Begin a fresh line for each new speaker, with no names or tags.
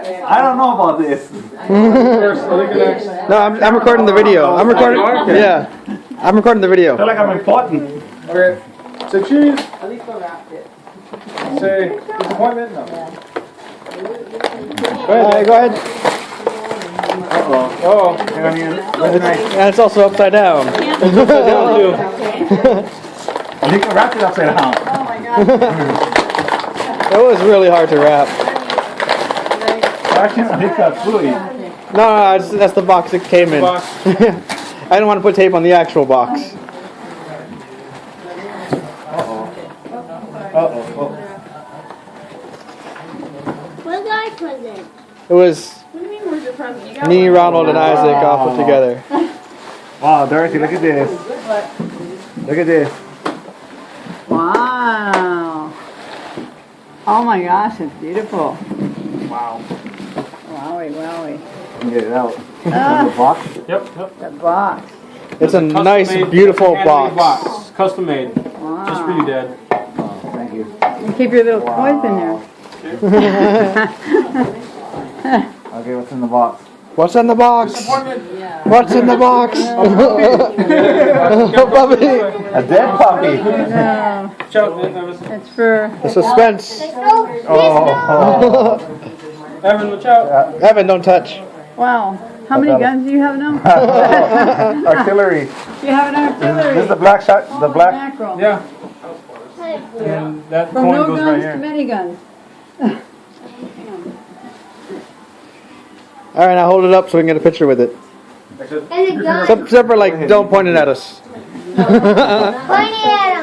I don't know about this.
No, I'm recording the video. I'm recording. Yeah, I'm recording the
I
video.
feel like I'm important.
Okay. Say cheese. At least I wrapped it. Say disappointment. No.
Go ahead.
Oh.
And it's also upside down.
It's upside down too.
You can wrap it upside down.
Oh my god.
It was really hard to wrap.
I can't pick up fluid.
No, that's the box it came in. I didn't want to put tape on the actual box.
Where's our present?
It was
What do you mean, where's your present? You got
me,
one.
Ronald, and Isaac all put together.
Wow, Dorothy, look at this. Look at this.
Wow. Oh my gosh, it's beautiful.
Wow.
Wowie, wowie.
Get it out. The box.
Yep.
The box.
It's a nice, beautiful box.
Custom made.
Wow.
Just for you, Dad.
Oh, thank you.
You keep your little toys in there.
Okay, what's in the box?
What's in the box? What's in the box? Puppy.
A dead puppy.
No, it's for
The suspense.
Oh.
Evan, watch out.
Evan, don't touch.
wow. How many guns do you have now?
Artillery.
You have an artillery.
This is the black shot. The black.
Mackerel.
Yeah. And that
From
coin
no
goes
guns
right
to
here.
many guns.
All right, now hold it up so we can get a picture with it.
And a gun.
Except for like, don't point it at us.
Pointing at